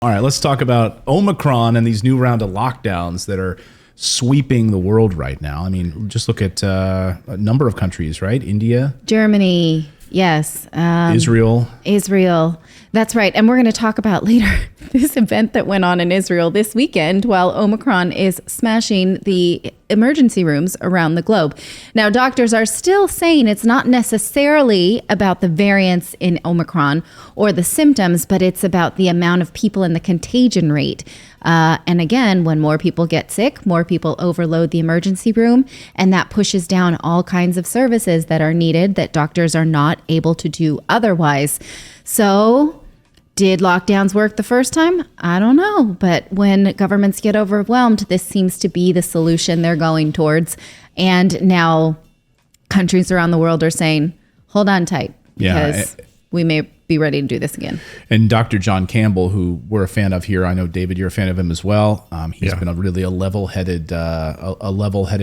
All right, let's talk about Omicron and these new round of lockdowns that are sweeping the world right now. I mean, just look at a number of countries, right? India, Germany, yes. Israel. That's right. And we're going to talk about later this event that went on in Israel this weekend while Omicron is smashing the emergency rooms around the globe. Now, doctors are still saying it's not necessarily about the variants in Omicron or the symptoms, but it's about the amount of people and the contagion rate. And again, when more people get sick, more people overload the emergency room, and that pushes down all kinds of services that are needed that doctors are not able to do otherwise. So, did lockdowns work the first time? I don't know. But when governments get overwhelmed, this seems to be the solution they're going towards. And now countries around the world are saying, hold on tight, because we may be ready to do this again. And Dr. John Campbell, who we're a fan of here, I know, David, you're a fan of him as well. He's been a level-headed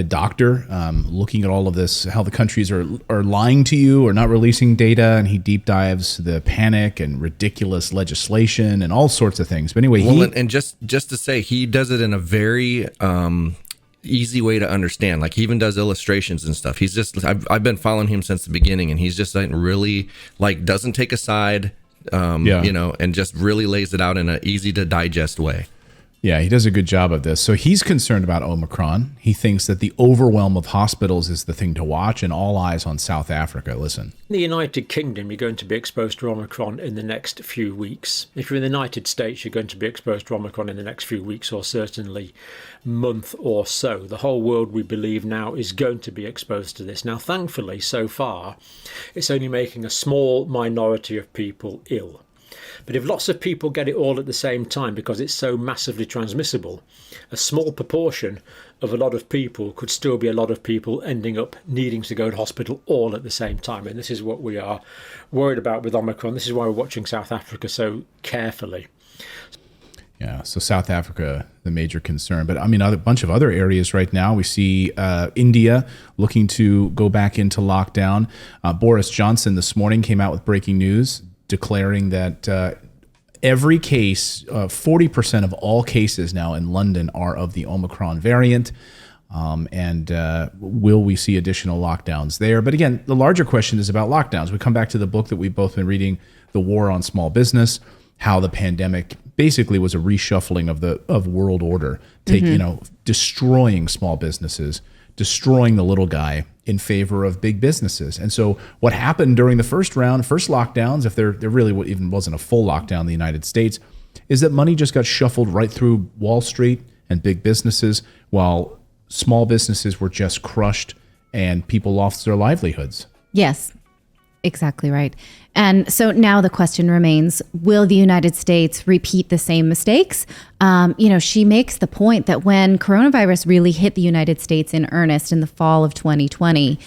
doctor, looking at all of this, how the countries are lying to you or not releasing data, and he deep dives the panic and ridiculous legislation and all sorts of things. But anyway, and just to say, he does it in a very easy way to understand. Like, he even does illustrations and stuff. He's just, I've been following him since the beginning, and he's just like really, like, doesn't take a side, and just really lays it out in an easy to digest way. Yeah, he does a good job of this. So he's concerned about Omicron. He thinks that the overwhelm of hospitals is the thing to watch, and all eyes on South Africa. Listen. In the United Kingdom, you're going to be exposed to Omicron in the next few weeks. If you're in the United States, you're going to be exposed to Omicron in the next few weeks, or certainly month or so. The whole world, we believe now, is going to be exposed to this. Now, thankfully, so far, it's only making a small minority of people ill. But if lots of people get it all at the same time, because it's so massively transmissible, a small proportion of a lot of people could still be a lot of people ending up needing to go to hospital all at the same time. And this is what we are worried about with Omicron. This is why we're watching South Africa so carefully. Yeah, so South Africa, the major concern. But I mean, a bunch of other areas right now. We see India looking to go back into lockdown. Boris Johnson this morning came out with breaking news, declaring that every case, 40% of all cases now in London are of the Omicron variant. And will we see additional lockdowns there? But again, the larger question is about lockdowns. We come back to the book that we've both been reading, The War on Small Business, how the pandemic basically was a reshuffling of world order, destroying small businesses, destroying the little guy in favor of big businesses. And so what happened during the first lockdowns, if there really even wasn't a full lockdown in the United States, is that money just got shuffled right through Wall Street and big businesses, while small businesses were just crushed and people lost their livelihoods. Yes, exactly right. And so now the question remains, will the United States repeat the same mistakes? She makes the point that when coronavirus really hit the United States in earnest in the fall of 2020,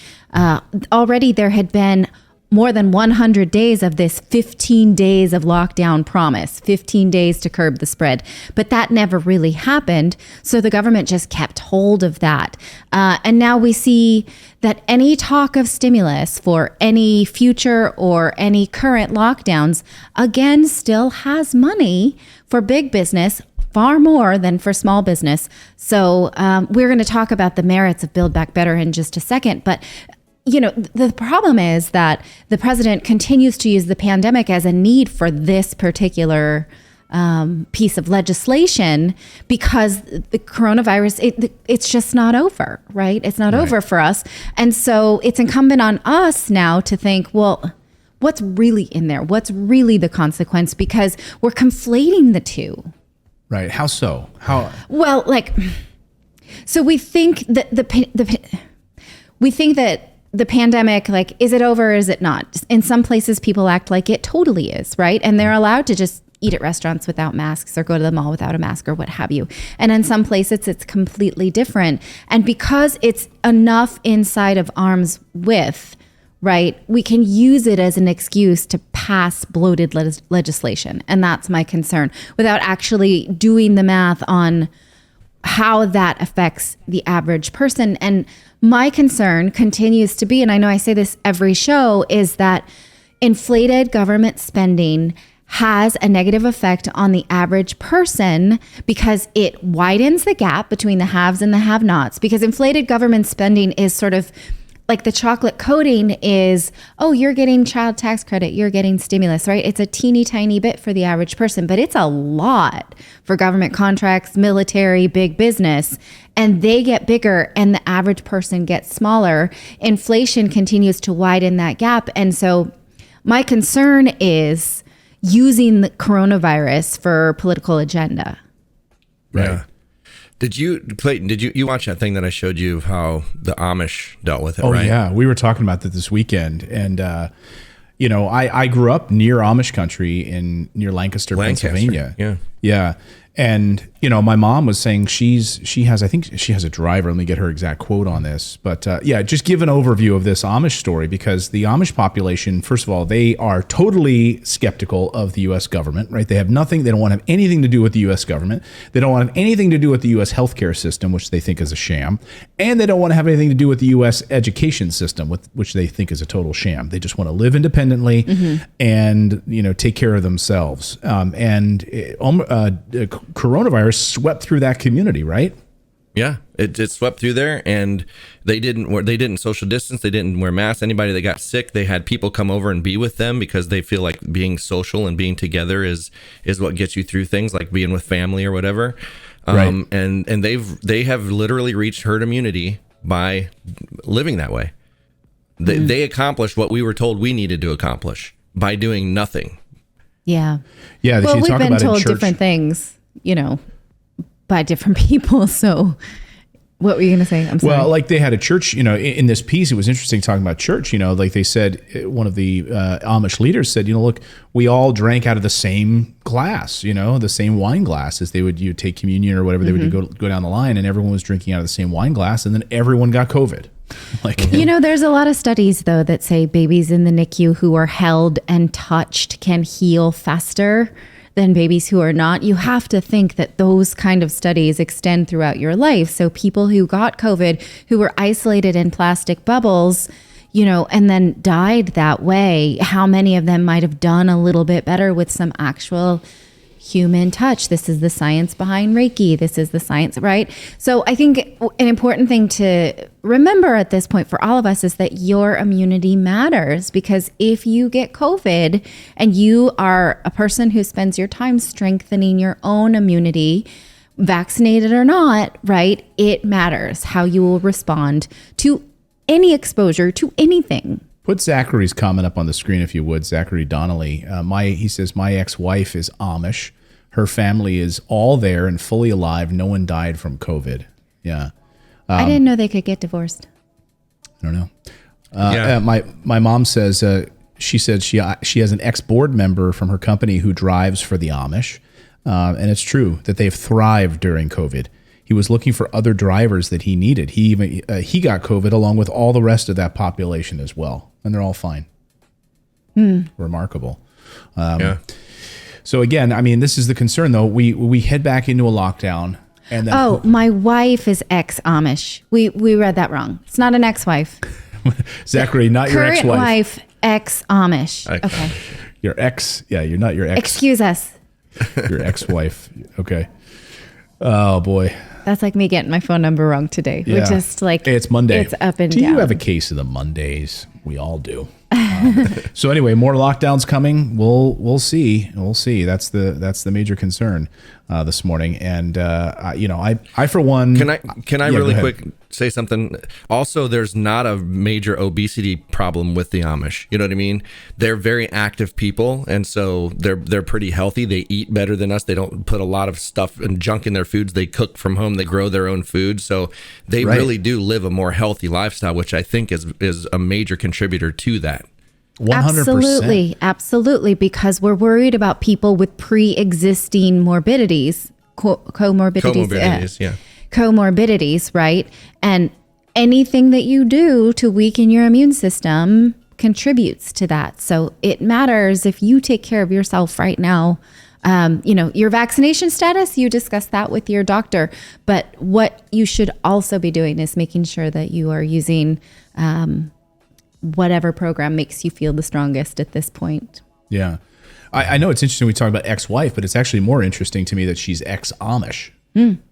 already there had been more than 100 days of this 15 days of lockdown promise, 15 days to curb the spread. But that never really happened. So the government just kept hold of that. And now we see that any talk of stimulus for any future or any current lockdowns, again, still has money for big business, far more than for small business. So we're going to talk about the merits of Build Back Better in just a second. But the problem is that the president continues to use the pandemic as a need for this particular piece of legislation, because the coronavirus, it's just not over, right? It's not over for us. And so it's incumbent on us now to think, well, what's really in there? What's really the consequence? Because we're conflating the two. Right. How so? How? Well, so we think that the pandemic, is it over or is it not? In some places, people act like it totally is, right? And they're allowed to just eat at restaurants without masks or go to the mall without a mask or what have you. And in some places, it's completely different. And because it's enough inside of arm's width, right, we can use it as an excuse to pass bloated legislation. And that's my concern, without actually doing the math on how that affects the average person. And my concern continues to be, and I know I say this every show, is that inflated government spending has a negative effect on the average person because it widens the gap between the haves and the have-nots, because inflated government spending is sort of like the chocolate coating is, oh, you're getting child tax credit, you're getting stimulus, right? It's a teeny tiny bit for the average person, but it's a lot for government contracts, military, big business, and they get bigger and the average person gets smaller. Inflation continues to widen that gap. And so my concern is using the coronavirus for political agenda. Right. Yeah. Clayton, did you watch that thing that I showed you of how the Amish dealt with it, Oh right? yeah, we were talking about that this weekend, and I grew up near Amish country near Lancaster, Pennsylvania. Yeah. And my mom was saying she has a driver. Let me get her exact quote on this. But just give an overview of this Amish story, because the Amish population, first of all, they are totally skeptical of the U.S. government, right? They have nothing. They don't want to have anything to do with the U.S. government. They don't want to have anything to do with the U.S. healthcare system, which they think is a sham, and they don't want to have anything to do with the U.S. education system, which they think is a total sham. They just want to live independently and take care of themselves. Coronavirus swept through that community, right? Yeah, it swept through there, and they didn't social distance. They didn't wear masks. Anybody that got sick, they had people come over and be with them because they feel like being social and being together is what gets you through things, like being with family or whatever. Right. And they have literally reached herd immunity by living that way. They accomplished what we were told we needed to accomplish by doing nothing. Yeah. Yeah. Well, we've been told in church, different things, by different people. So what were you going to say? I'm sorry. Well, like they had a church, in this piece, it was interesting talking about church, like they said, one of the Amish leaders said, look, we all drank out of the same glass, the same wine glass as you take communion or whatever, they would go down the line, and everyone was drinking out of the same wine glass, and then everyone got COVID. There's a lot of studies, though, that say babies in the NICU who are held and touched can heal faster than babies who are not. You have to think that those kind of studies extend throughout your life. So people who got COVID, who were isolated in plastic bubbles, and then died that way, how many of them might have done a little bit better with some actual human touch? This is the science behind Reiki. This is the science, right? So I think an important thing to remember at this point for all of us is that your immunity matters, because if you get COVID and you are a person who spends your time strengthening your own immunity, vaccinated or not, right? It matters how you will respond to any exposure to anything. Put Zachary's comment up on the screen if you would, Zachary Donnelly. He says, my ex-wife is Amish. Her family is all there and fully alive. No one died from COVID. Yeah. I didn't know they could get divorced. I don't know. My mom says, she said she has an ex-board member from her company who drives for the Amish. And it's true that they've thrived during COVID. He was looking for other drivers that he needed. He got COVID along with all the rest of that population as well, and they're all fine. Remarkable. So again, this is the concern, though. We head back into a lockdown, and then my wife is ex-Amish. We read that wrong. It's not an ex-wife. Zachary, not your ex-wife. Current wife, ex-Amish. Okay. Your ex? Yeah, you're not your ex. Excuse us. Your ex-wife. Okay. Oh boy. That's like me getting my phone number wrong today. Yeah. We're just like, it's Monday. It's up and down. Do down. you have a case of the Mondays? We all do. So anyway, more lockdowns coming. We'll see. We'll see. That's the major concern this morning. And I for one, can I really quick say something? Also, there's not a major obesity problem with the Amish. You know what I mean? They're very active people, and so they're pretty healthy. They eat better than us. They don't put a lot of stuff and junk in their foods. They cook from home. They grow their own food. So they really do live a more healthy lifestyle, which I think is a major contributor to that. 100%. Absolutely, because we're worried about people with pre-existing morbidities, comorbidities, right? And anything that you do to weaken your immune system contributes to that. So it matters if you take care of yourself right now. Your vaccination status, you discuss that with your doctor. But what you should also be doing is making sure that you are using whatever program makes you feel the strongest at this point. Yeah. I know it's interesting we talk about ex-wife, but it's actually more interesting to me that she's ex-Amish.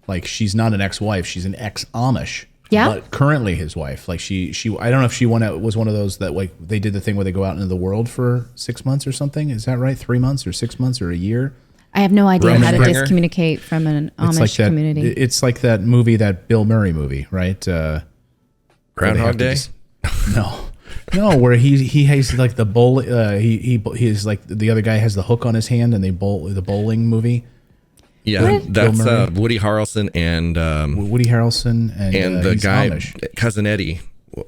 Like she's not an ex-wife, she's an ex-Amish. Yeah. But currently his wife. Like she I don't know if she was one of those that like they did the thing where they go out into the world for 6 months or something. Is that right? 3 months or 6 months or a year? I have no idea Roman how to Springer? discommunicate from an It's Amish like that, community. It's like that movie, that Bill Murray movie, right? Where they have Groundhog to Day. No, where he has like the bowl. He's like the other guy has the hook on his hand, and they bowl the bowling movie. Yeah, What? that's Bill Murray? Woody Harrelson and Woody Harrelson and the he's guy Amish. cousin Eddie.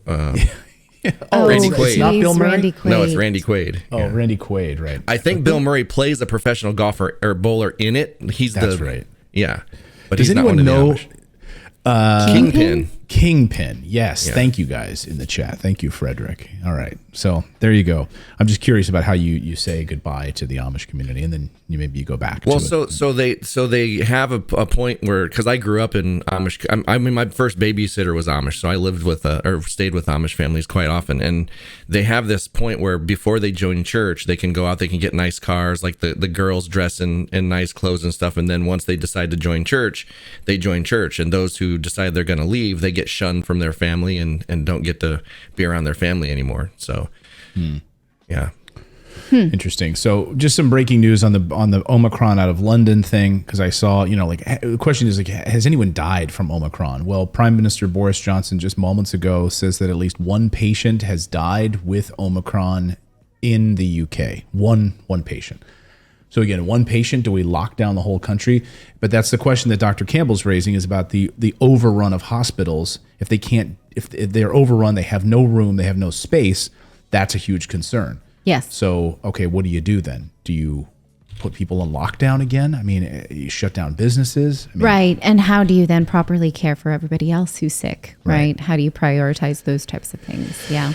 Randy Randy Quaid. It's not Bill Murray? Randy Quaid. No, it's Randy Quaid. Oh, Yeah. Randy Quaid, right? I think Bill Murray plays a professional golfer or bowler in it. He's That's the right. Yeah, but Does he's not anyone one of the know Amish. Kingpin. Yes, thank you guys in the chat. Thank you, Frederick. All right, so there you go. I'm just curious about how you say goodbye to the Amish community, and then maybe you go back. Well, to it. so they have a point where, because I grew up in Amish. I mean, my first babysitter was Amish, so I lived with or stayed with Amish families quite often, and they have this point where before they join church, they can go out, they can get nice cars, like the girls dress in nice clothes and stuff, and then once they decide to join church, they join church, and those who decide they're going to leave, they get shunned from their family and don't get to be around their family anymore. So, yeah. Interesting. So, just some breaking news on the Omicron out of London thing, because I saw, like the question is like, has anyone died from Omicron? Well, Prime Minister Boris Johnson just moments ago says that at least one patient has died with Omicron in the UK. One patient. So again, one patient, do we lock down the whole country? But that's the question that Dr. Campbell's raising, is about the overrun of hospitals. If they're overrun, they have no room, they have no space, that's a huge concern. Yes. So, okay, what do you do then? Do you put people in lockdown again? I mean, you shut down businesses? I mean, Right. And how do you then properly care for everybody else who's sick? Right. How do you prioritize those types of things? Yeah.